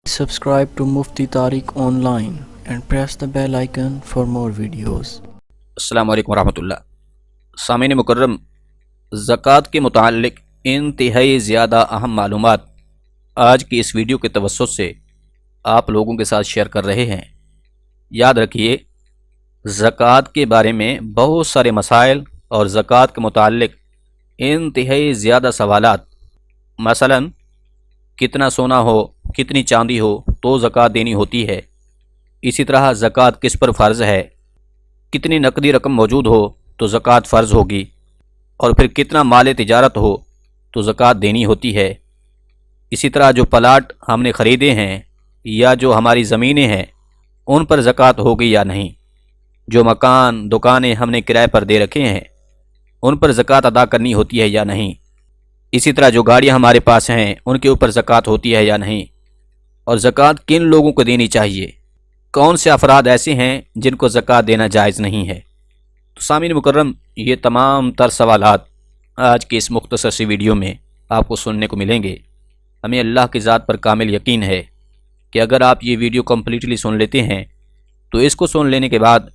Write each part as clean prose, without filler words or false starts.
Subscribe to Mufti Tariq Online and press the bell icon for more videos. السلام علیکم ورحمۃ اللہ۔ سامعین مکرم، زکوٰۃ کے متعلق انتہائی زیادہ اہم معلومات آج کی اس ویڈیو کے توسط سے آپ لوگوں کے ساتھ شیئر کر رہے ہیں۔ یاد رکھیے، زکوٰۃ کے بارے میں بہت سارے مسائل اور زکوٰۃ کے متعلق انتہائی زیادہ سوالات، مثلا کتنا سونا ہو، کتنی چاندی ہو تو زکوٰۃ دینی ہوتی ہے، اسی طرح زکوٰۃ کس پر فرض ہے، کتنی نقدی رقم موجود ہو تو زکوٰۃ فرض ہوگی، اور پھر کتنا مال تجارت ہو تو زکوٰۃ دینی ہوتی ہے۔ اسی طرح جو پلاٹ ہم نے خریدے ہیں یا جو ہماری زمینیں ہیں ان پر زکوٰۃ ہوگی یا نہیں، جو مکان دکانیں ہم نے کرائے پر دے رکھے ہیں ان پر زکوٰۃ ادا کرنی ہوتی ہے یا نہیں، اسی طرح جو گاڑیاں ہمارے پاس ہیں ان کے اوپر زکوٰۃ ہوتی ہے یا نہیں، اور زکوٰۃ کن لوگوں کو دینی چاہیے، کون سے افراد ایسے ہیں جن کو زکوٰۃ دینا جائز نہیں ہے۔ تو سامعین مکرم، یہ تمام تر سوالات آج کی اس مختصر سی ویڈیو میں آپ کو سننے کو ملیں گے۔ ہمیں اللہ کی ذات پر کامل یقین ہے کہ اگر آپ یہ ویڈیو کمپلیٹلی سن لیتے ہیں تو اس کو سن لینے کے بعد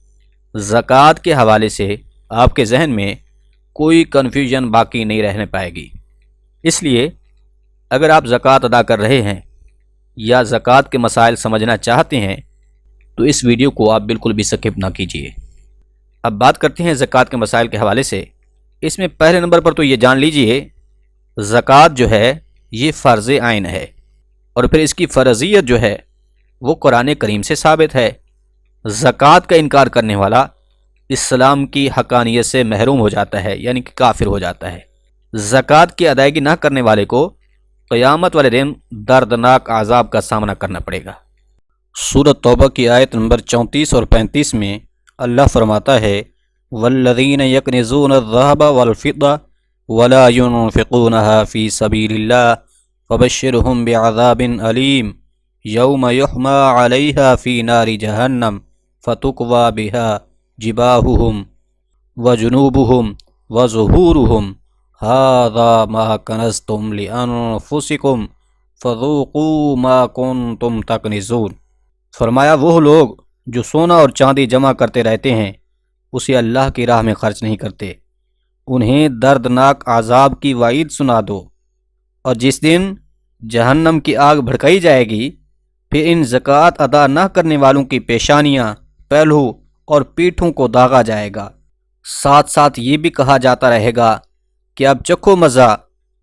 زکوٰۃ کے حوالے سے آپ کے ذہن میں کوئی کنفیوژن باقی نہیں رہنے پائے گی۔ اس لیے اگر آپ زکوٰۃ ادا کر رہے ہیں یا زکوٰۃ کے مسائل سمجھنا چاہتے ہیں تو اس ویڈیو کو آپ بالکل بھی سکپ نہ کیجیے۔ اب بات کرتے ہیں زکوٰۃ کے مسائل کے حوالے سے۔ اس میں پہلے نمبر پر تو یہ جان لیجئے، زکوٰۃ جو ہے یہ فرض عین ہے، اور پھر اس کی فرضیت جو ہے وہ قرآن کریم سے ثابت ہے۔ زکوٰۃ کا انکار کرنے والا اسلام کی حقانیت سے محروم ہو جاتا ہے، یعنی کہ کافر ہو جاتا ہے۔ زکوٰۃ کی ادائیگی نہ کرنے والے کو قیامت والے دن دردناک عذاب کا سامنا کرنا پڑے گا۔ سورۃ توبہ کی آیت نمبر 34 اور 35 میں اللہ فرماتا ہے، والذین یکنزون الذہب والفضہ ولا ينفقونها فی سبیل اللہ فبشرہم بعذاب علیم یوم یحمى علیہا فی نار جہنم فتکوی بہا جباہہم وجنوبہم وظہورہم ھذا ما کنزتم لانفسکم فذوقوا ما کنتم تکنزون۔ فرمایا وہ لوگ جو سونا اور چاندی جمع کرتے رہتے ہیں اسے اللہ کی راہ میں خرچ نہیں کرتے، انہیں دردناک عذاب کی وعید سنا دو، اور جس دن جہنم کی آگ بھڑکائی جائے گی پھر ان زکوٰۃ ادا نہ کرنے والوں کی پیشانیاں، پہلو اور پیٹھوں کو داغا جائے گا، ساتھ ساتھ یہ بھی کہا جاتا رہے گا کہ اب چکھو مزہ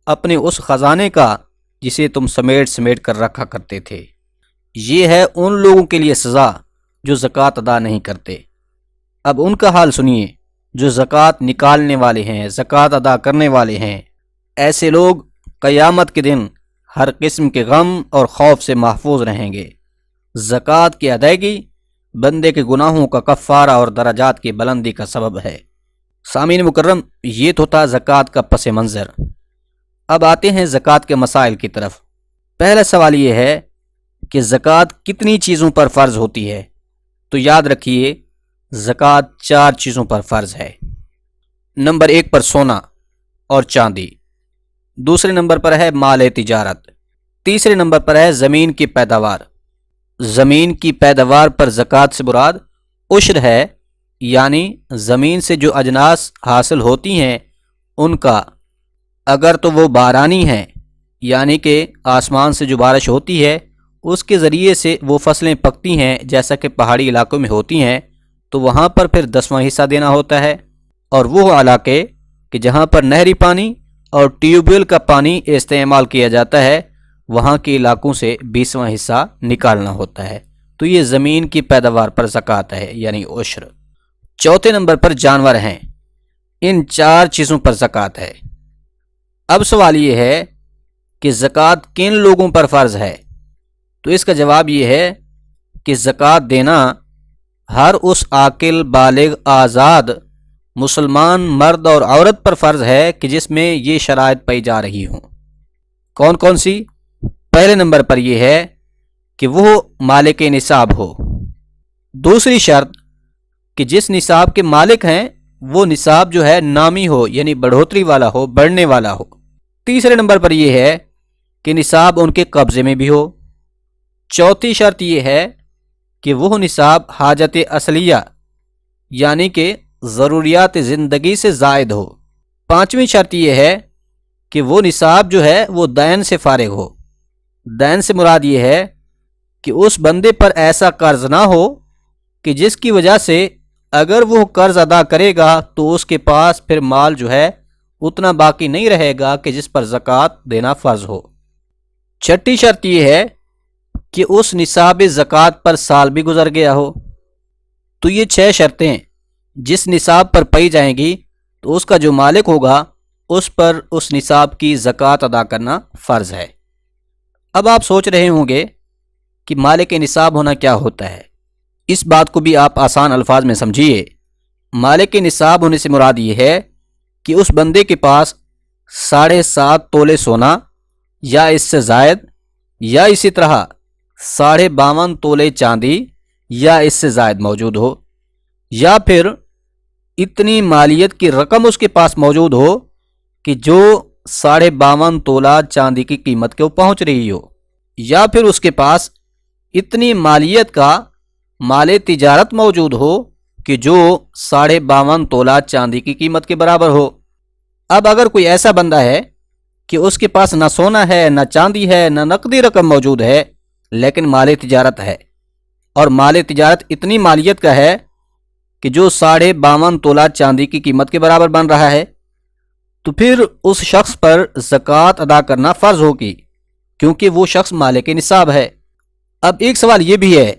اپنے اس خزانے کا جسے تم سمیٹ سمیٹ کر رکھا کرتے تھے۔ یہ ہے ان لوگوں کے لیے سزا جو زکوٰۃ ادا نہیں کرتے۔ اب ان کا حال سنیے جو زکوٰۃ نکالنے والے ہیں، زکوٰۃ ادا کرنے والے ہیں۔ ایسے لوگ قیامت کے دن ہر قسم کے غم اور خوف سے محفوظ رہیں گے۔ زکوٰۃ کی ادائیگی بندے کے گناہوں کا کفارہ اور درجات کی بلندی کا سبب ہے۔ سامعین مکرم، یہ تو تھا زکوٰۃ کا پس منظر۔ اب آتے ہیں زکوٰۃ کے مسائل کی طرف۔ پہلا سوال یہ ہے کہ زکوٰۃ کتنی چیزوں پر فرض ہوتی ہے؟ تو یاد رکھیے، زکوٰۃ 4 چیزوں پر فرض ہے۔ نمبر 1 پر سونا اور چاندی، دوسرے نمبر پر ہے مال تجارت، تیسرے نمبر پر ہے زمین کی پیداوار۔ زمین کی پیداوار پر زکوٰۃ سے مراد عشر ہے، یعنی زمین سے جو اجناس حاصل ہوتی ہیں ان کا، اگر تو وہ بارانی ہیں یعنی کہ آسمان سے جو بارش ہوتی ہے اس کے ذریعے سے وہ فصلیں پکتی ہیں جیسا کہ پہاڑی علاقوں میں ہوتی ہیں، تو وہاں پر پھر 10واں حصہ دینا ہوتا ہے، اور وہ علاقے کہ جہاں پر نہری پانی اور ٹیوب ویل کا پانی استعمال کیا جاتا ہے وہاں کے علاقوں سے 20واں حصہ نکالنا ہوتا ہے۔ تو یہ زمین کی پیداوار پر زکوٰۃ ہے، یعنی عشر۔ چوتھے نمبر پر جانور ہیں، ان 4 چیزوں پر زکوٰۃ ہے۔ اب سوال یہ ہے کہ زکوٰۃ کن لوگوں پر فرض ہے؟ تو اس کا جواب یہ ہے کہ زکوٰۃ دینا ہر اس عاقل بالغ آزاد مسلمان مرد اور عورت پر فرض ہے کہ جس میں یہ شرائط پائی جا رہی ہوں۔ کون کون سی؟ پہلے نمبر پر یہ ہے کہ وہ مالک نصاب ہو، دوسری شرط کہ جس نصاب کے مالک ہیں وہ نصاب جو ہے نامی ہو، یعنی بڑھوتری والا ہو، بڑھنے والا ہو۔ تیسرے نمبر پر یہ ہے کہ نصاب ان کے قبضے میں بھی ہو، چوتھی شرط یہ ہے کہ وہ نصاب حاجت اصلیہ یعنی کہ ضروریات زندگی سے زائد ہو۔ پانچویں شرط یہ ہے کہ وہ نصاب جو ہے وہ دین سے فارغ ہو۔ دین سے مراد یہ ہے کہ اس بندے پر ایسا قرض نہ ہو کہ جس کی وجہ سے اگر وہ قرض ادا کرے گا تو اس کے پاس پھر مال جو ہے اتنا باقی نہیں رہے گا کہ جس پر زکوٰۃ دینا فرض ہو۔ چھٹی شرط یہ ہے کہ اس نصاب زکوٰۃ پر سال بھی گزر گیا ہو۔ تو یہ 6 شرطیں جس نصاب پر پائی جائیں گی تو اس کا جو مالک ہوگا اس پر اس نصاب کی زکوٰۃ ادا کرنا فرض ہے۔ اب آپ سوچ رہے ہوں گے کہ مالک نصاب ہونا کیا ہوتا ہے؟ اس بات کو بھی آپ آسان الفاظ میں سمجھیے۔ مالک نصاب ہونے سے مراد یہ ہے کہ اس بندے کے پاس 7.5 تولے سونا یا اس سے زائد، یا اسی طرح 52.5 تولے چاندی یا اس سے زائد موجود ہو، یا پھر اتنی مالیت کی رقم اس کے پاس موجود ہو کہ جو 52.5 تولہ چاندی کی قیمت کے پہنچ رہی ہو، یا پھر اس کے پاس اتنی مالیت کا مال تجارت موجود ہو کہ جو 52.5 تولہ چاندی کی قیمت کے برابر ہو۔ اب اگر کوئی ایسا بندہ ہے کہ اس کے پاس نہ سونا ہے، نہ چاندی ہے، نہ نقدی رقم موجود ہے، لیکن مال تجارت ہے، اور مال تجارت اتنی مالیت کا ہے کہ جو 52.5 تولہ چاندی کی قیمت کے برابر بن رہا ہے، تو پھر اس شخص پر زکوٰۃ ادا کرنا فرض ہوگی، کیونکہ وہ شخص مالک نصاب ہے۔ اب ایک سوال یہ بھی ہے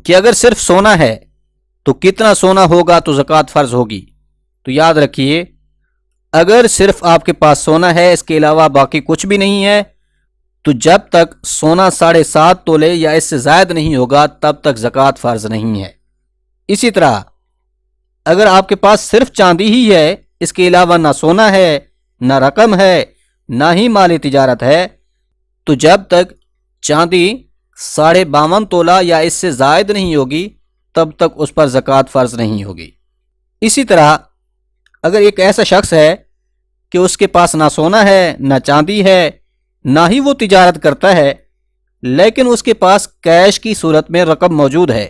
کہ اگر صرف سونا ہے تو کتنا سونا ہوگا تو زکوٰۃ فرض ہوگی؟ تو یاد رکھیے، اگر صرف آپ کے پاس سونا ہے، اس کے علاوہ باقی کچھ بھی نہیں ہے، تو جب تک سونا 7.5 تولے یا اس سے زائد نہیں ہوگا تب تک زکوٰۃ فرض نہیں ہے۔ اسی طرح اگر آپ کے پاس صرف چاندی ہی ہے، اس کے علاوہ نہ سونا ہے، نہ رقم ہے، نہ ہی مال تجارت ہے، تو جب تک چاندی 52.5 تولہ یا اس سے زائد نہیں ہوگی تب تک اس پر زکوٰۃ فرض نہیں ہوگی۔ اسی طرح اگر ایک ایسا شخص ہے کہ اس کے پاس نہ سونا ہے، نہ چاندی ہے، نہ ہی وہ تجارت کرتا ہے، لیکن اس کے پاس کیش کی صورت میں رقم موجود ہے،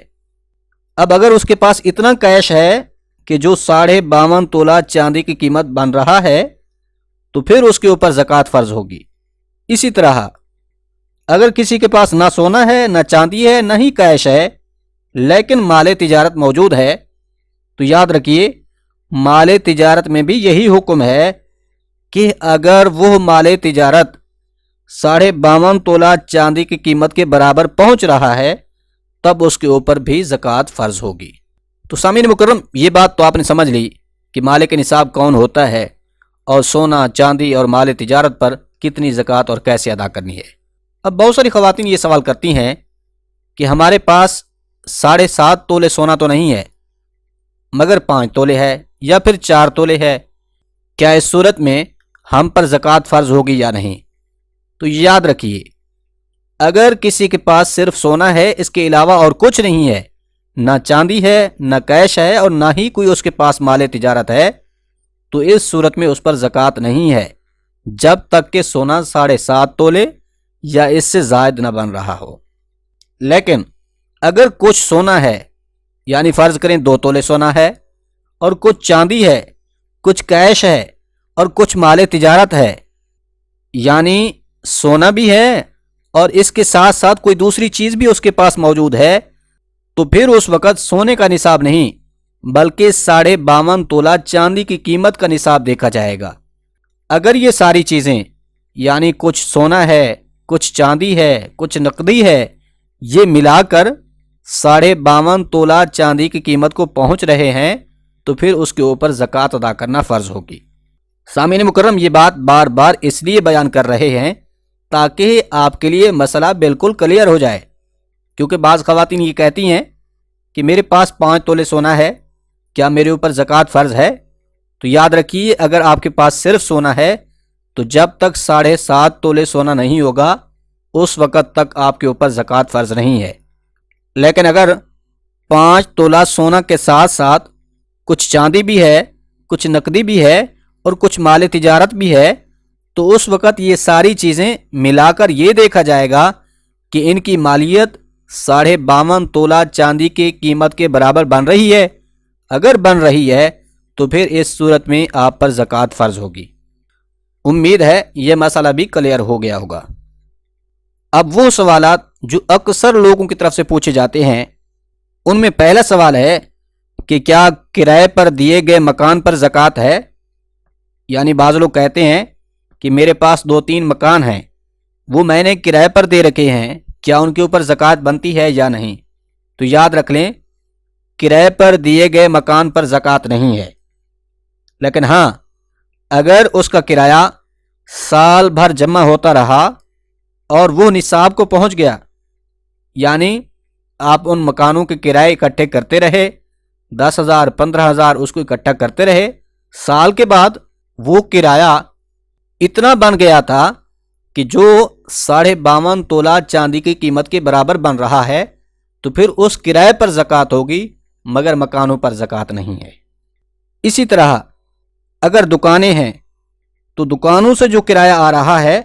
اب اگر اس کے پاس اتنا کیش ہے کہ جو 52.5 تولہ چاندی کی قیمت بن رہا ہے تو پھر اس کے اوپر زکوٰۃ فرض ہوگی۔ اسی طرح اگر کسی کے پاس نہ سونا ہے، نہ چاندی ہے، نہ ہی کیش ہے، لیکن مال تجارت موجود ہے، تو یاد رکھیے مال تجارت میں بھی یہی حکم ہے کہ اگر وہ مال تجارت 52.5 تولہ چاندی کی قیمت کے برابر پہنچ رہا ہے تب اس کے اوپر بھی زکوٰۃ فرض ہوگی۔ تو سامعین مکرم، یہ بات تو آپ نے سمجھ لی کہ مالک نصاب کون ہوتا ہے اور سونا، چاندی اور مال تجارت پر کتنی زکوٰۃ اور کیسے ادا کرنی ہے۔ اب بہت ساری خواتین یہ سوال کرتی ہیں کہ ہمارے پاس 7.5 تولے سونا تو نہیں ہے مگر 5 تولے ہے یا پھر 4 تولے ہے، کیا اس صورت میں ہم پر زکوٰۃ فرض ہوگی یا نہیں؟ تو یاد رکھیے، اگر کسی کے پاس صرف سونا ہے، اس کے علاوہ اور کچھ نہیں ہے، نہ چاندی ہے، نہ کیش ہے، اور نہ ہی کوئی اس کے پاس مال تجارت ہے، تو اس صورت میں اس پر زکوٰۃ نہیں ہے جب تک کہ سونا 7.5 تولے یا اس سے زائد نہ بن رہا ہو۔ لیکن اگر کچھ سونا ہے، یعنی فرض کریں 2 تولے سونا ہے، اور کچھ چاندی ہے، کچھ کیش ہے اور کچھ مال تجارت ہے، یعنی سونا بھی ہے اور اس کے ساتھ ساتھ کوئی دوسری چیز بھی اس کے پاس موجود ہے، تو پھر اس وقت سونے کا نصاب نہیں بلکہ 52.5 تولہ چاندی کی قیمت کا نصاب دیکھا جائے گا۔ اگر یہ ساری چیزیں یعنی کچھ سونا ہے، کچھ چاندی ہے، کچھ نقدی ہے، یہ ملا کر 52.5 تولہ چاندی کی قیمت کو پہنچ رہے ہیں تو پھر اس کے اوپر زکوٰۃ ادا کرنا فرض ہوگی۔ سامعین مکرم، یہ بات بار بار اس لیے بیان کر رہے ہیں تاکہ آپ کے لیے مسئلہ بالکل کلیئر ہو جائے، کیونکہ بعض خواتین یہ کہتی ہیں کہ میرے پاس 5 تولے سونا ہے، کیا میرے اوپر زکوٰۃ فرض ہے؟ تو یاد رکھیے، اگر آپ کے پاس صرف سونا ہے تو جب تک 7.5 تولے سونا نہیں ہوگا اس وقت تک آپ کے اوپر زکوٰۃ فرض نہیں ہے۔ لیکن اگر 5 تولہ سونا کے ساتھ ساتھ کچھ چاندی بھی ہے، کچھ نقدی بھی ہے اور کچھ مال تجارت بھی ہے، تو اس وقت یہ ساری چیزیں ملا کر یہ دیکھا جائے گا کہ ان کی مالیت 52.5 تولہ چاندی کی قیمت کے برابر بن رہی ہے؟ اگر بن رہی ہے تو پھر اس صورت میں آپ پر زکوٰۃ فرض ہوگی۔ امید ہے یہ مسئلہ بھی کلیئر ہو گیا ہوگا۔ اب وہ سوالات جو اکثر لوگوں کی طرف سے پوچھے جاتے ہیں، ان میں پہلا سوال ہے کہ کیا کرائے پر دیے گئے مکان پر زکوٰۃ ہے؟ یعنی بعض لوگ کہتے ہیں کہ میرے پاس 2-3 مکان ہیں، وہ میں نے کرائے پر دے رکھے ہیں، کیا ان کے اوپر زکوٰۃ بنتی ہے یا نہیں؟ تو یاد رکھ لیں، کرائے پر دیے گئے مکان پر زکوٰۃ نہیں ہے، لیکن ہاں اگر اس کا کرایہ سال بھر جمع ہوتا رہا اور وہ نصاب کو پہنچ گیا، یعنی آپ ان مکانوں کے کرائے اکٹھے کرتے رہے، 10,000 15,000 اس کو اکٹھا کرتے رہے، سال کے بعد وہ کرایہ اتنا بن گیا تھا کہ جو 52.5 تولہ چاندی کی قیمت کے برابر بن رہا ہے، تو پھر اس کرائے پر زکوٰۃ ہوگی، مگر مکانوں پر زکوٰۃ نہیں ہے۔ اسی طرح اگر دکانیں ہیں تو دکانوں سے جو کرایہ آ رہا ہے،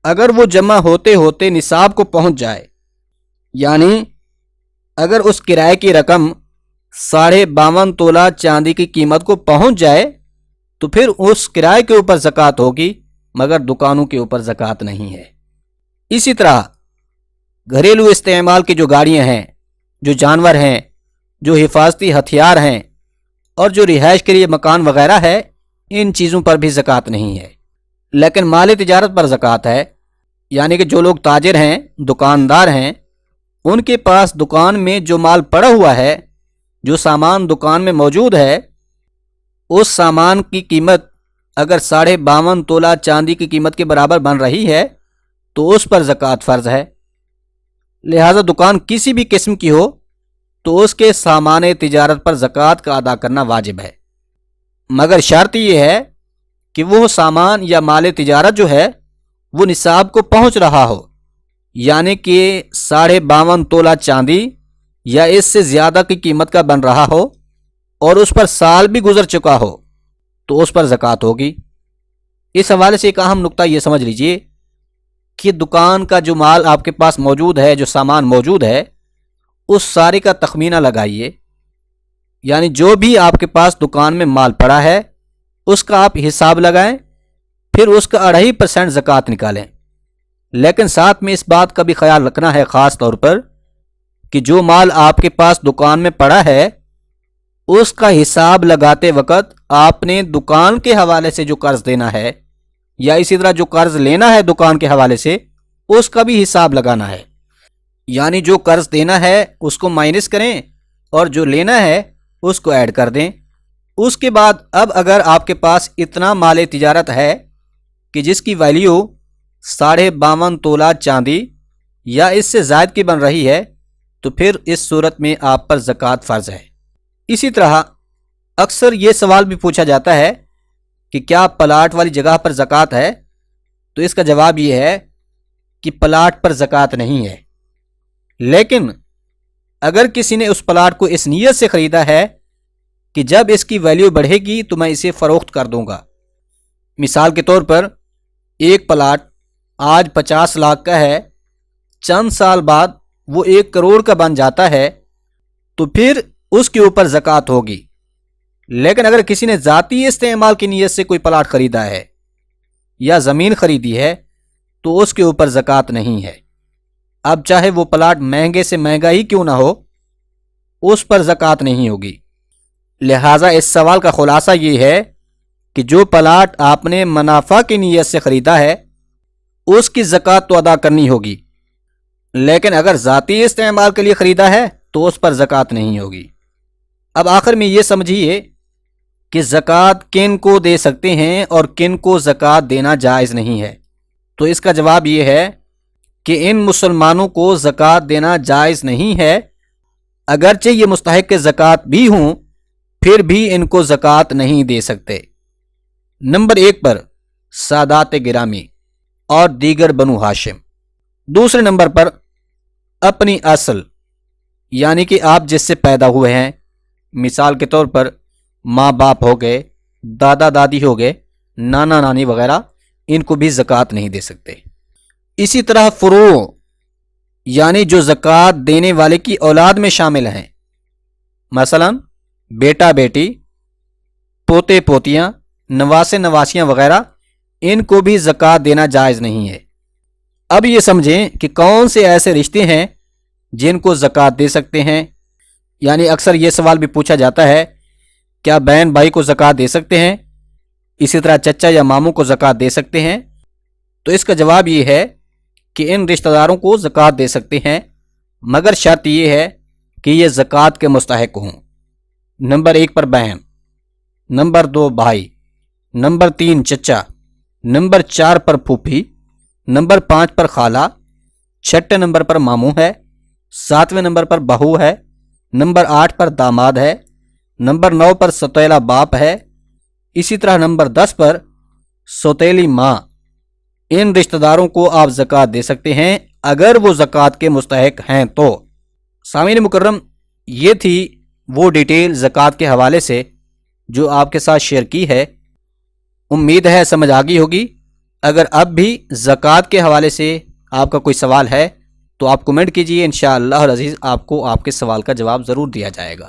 اگر وہ جمع ہوتے ہوتے نصاب کو پہنچ جائے، یعنی اگر اس کرائے کی رقم 52.5 تولہ چاندی کی قیمت کو پہنچ جائے تو پھر اس کرائے کے اوپر زکوٰۃ ہوگی، مگر دکانوں کے اوپر زکوٰۃ نہیں ہے۔ اسی طرح گھریلو استعمال کی جو گاڑیاں ہیں، جو جانور ہیں، جو حفاظتی ہتھیار ہیں اور جو رہائش کے لیے مکان وغیرہ ہے، ان چیزوں پر بھی زکوٰۃ نہیں ہے، لیکن مال تجارت پر زکوٰۃ ہے۔ یعنی کہ جو لوگ تاجر ہیں، دکاندار ہیں، ان کے پاس دکان میں جو مال پڑا ہوا ہے، جو سامان دکان میں موجود ہے، اس سامان کی قیمت اگر 52.5 تولہ چاندی کی قیمت کے برابر بن رہی ہے تو اس پر زکوٰۃ فرض ہے۔ لہذا دکان کسی بھی قسم کی ہو تو اس کے سامان تجارت پر زکوٰۃ کا ادا کرنا واجب ہے، مگر شرط یہ ہے کہ وہ سامان یا مال تجارت جو ہے وہ نصاب کو پہنچ رہا ہو، یعنی کہ 52.5 تولہ چاندی یا اس سے زیادہ کی قیمت کا بن رہا ہو اور اس پر سال بھی گزر چکا ہو تو اس پر زکوٰۃ ہوگی۔ اس حوالے سے ایک اہم نقطہ یہ سمجھ لیجئے کہ دکان کا جو مال آپ کے پاس موجود ہے، جو سامان موجود ہے، اس سارے کا تخمینہ لگائیے، یعنی جو بھی آپ کے پاس دکان میں مال پڑا ہے اس کا آپ حساب لگائیں، پھر اس کا 2.5% زکوٰۃ نکالیں۔ لیکن ساتھ میں اس بات کا بھی خیال رکھنا ہے خاص طور پر کہ جو مال آپ کے پاس دکان میں پڑا ہے اس کا حساب لگاتے وقت آپ نے دکان کے حوالے سے جو قرض دینا ہے یا اسی طرح جو قرض لینا ہے دکان کے حوالے سے، اس کا بھی حساب لگانا ہے۔ یعنی جو قرض دینا ہے اس کو مائنس کریں اور جو لینا ہے اس کو ایڈ کر دیں۔ اس کے بعد اب اگر آپ کے پاس اتنا مال تجارت ہے کہ جس کی ویلیو 52.5 تولہ چاندی یا اس سے زائد کی بن رہی ہے تو پھر اس صورت میں آپ پر زکوٰۃ فرض ہے۔ اسی طرح اکثر یہ سوال بھی پوچھا جاتا ہے کہ کیا پلاٹ والی جگہ پر زکوٰۃ ہے؟ تو اس کا جواب یہ ہے کہ پلاٹ پر زکوٰۃ نہیں ہے، لیکن اگر کسی نے اس پلاٹ کو اس نیت سے خریدا ہے کہ جب اس کی ویلیو بڑھے گی تو میں اسے فروخت کر دوں گا، مثال کے طور پر ایک پلاٹ آج 50 لاکھ کا ہے، چند سال بعد وہ 1 کروڑ کا بن جاتا ہے تو پھر اس کے اوپر زکوٰۃ ہوگی۔ لیکن اگر کسی نے ذاتی استعمال کی نیت سے کوئی پلاٹ خریدا ہے یا زمین خریدی ہے تو اس کے اوپر زکوٰۃ نہیں ہے۔ اب چاہے وہ پلاٹ مہنگے سے مہنگا ہی کیوں نہ ہو، اس پر زکوٰۃ نہیں ہوگی۔ لہٰذا اس سوال کا خلاصہ یہ ہے کہ جو پلاٹ آپ نے منافع کی نیت سے خریدا ہے اس کی زکوٰۃ تو ادا کرنی ہوگی، لیکن اگر ذاتی استعمال کے لیے خریدا ہے تو اس پر زکوٰۃ نہیں ہوگی۔ اب آخر میں یہ سمجھیے کہ زکوٰۃ کن کو دے سکتے ہیں اور کن کو زکوٰۃ دینا جائز نہیں ہے۔ تو اس کا جواب یہ ہے کہ ان مسلمانوں کو زکوٰۃ دینا جائز نہیں ہے، اگرچہ یہ مستحق زکوٰۃ بھی ہوں پھر بھی ان کو زکوٰۃ نہیں دے سکتے۔ نمبر 1 پر سادات گرامی اور دیگر بنو ہاشم، دوسرے نمبر پر اپنی اصل یعنی کہ آپ جس سے پیدا ہوئے ہیں، مثال کے طور پر ماں باپ ہو گئے، دادا دادی ہو گئے، نانا نانی وغیرہ، ان کو بھی زکوٰۃ نہیں دے سکتے۔ اسی طرح فروع یعنی جو زکوٰۃ دینے والے کی اولاد میں شامل ہیں، مثلا بیٹا بیٹی، پوتے پوتیاں، نواسے نواسیاں وغیرہ، ان کو بھی زکوٰۃ دینا جائز نہیں ہے۔ اب یہ سمجھیں کہ کون سے ایسے رشتے ہیں جن کو زکوٰۃ دے سکتے ہیں۔ یعنی اکثر یہ سوال بھی پوچھا جاتا ہے، کیا بہن بھائی کو زکوٰۃ دے سکتے ہیں؟ اسی طرح چچا یا ماموں کو زکوٰۃ دے سکتے ہیں؟ تو اس کا جواب یہ ہے کہ ان رشتہ داروں کو زکوٰۃ دے سکتے ہیں، مگر شرط یہ ہے کہ یہ زکوٰۃ کے مستحق ہوں۔ نمبر 1 پر بہن، نمبر 2 بھائی، نمبر 3 چچا، نمبر 4 پر پھوپھی، نمبر 5 پر خالہ، 6 نمبر پر ماموں ہے، 7ویں نمبر پر بہو ہے، نمبر 8 پر داماد ہے، نمبر 9 پر سوتیلا باپ ہے، اسی طرح نمبر 10 پر سوتیلی ماں۔ ان رشتہ داروں کو آپ زکوٰۃ دے سکتے ہیں اگر وہ زکوٰۃ کے مستحق ہیں تو۔ سامعین مکرم، یہ تھی وہ ڈیٹیل زکوٰۃ کے حوالے سے جو آپ کے ساتھ شیئر کی ہے۔ امید ہے سمجھ آ گئی ہوگی۔ اگر اب بھی زکوٰۃ کے حوالے سے آپ کا کوئی سوال ہے تو آپ کمنٹ کیجئے، انشاءاللہ العزیز آپ کو آپ کے سوال کا جواب ضرور دیا جائے گا۔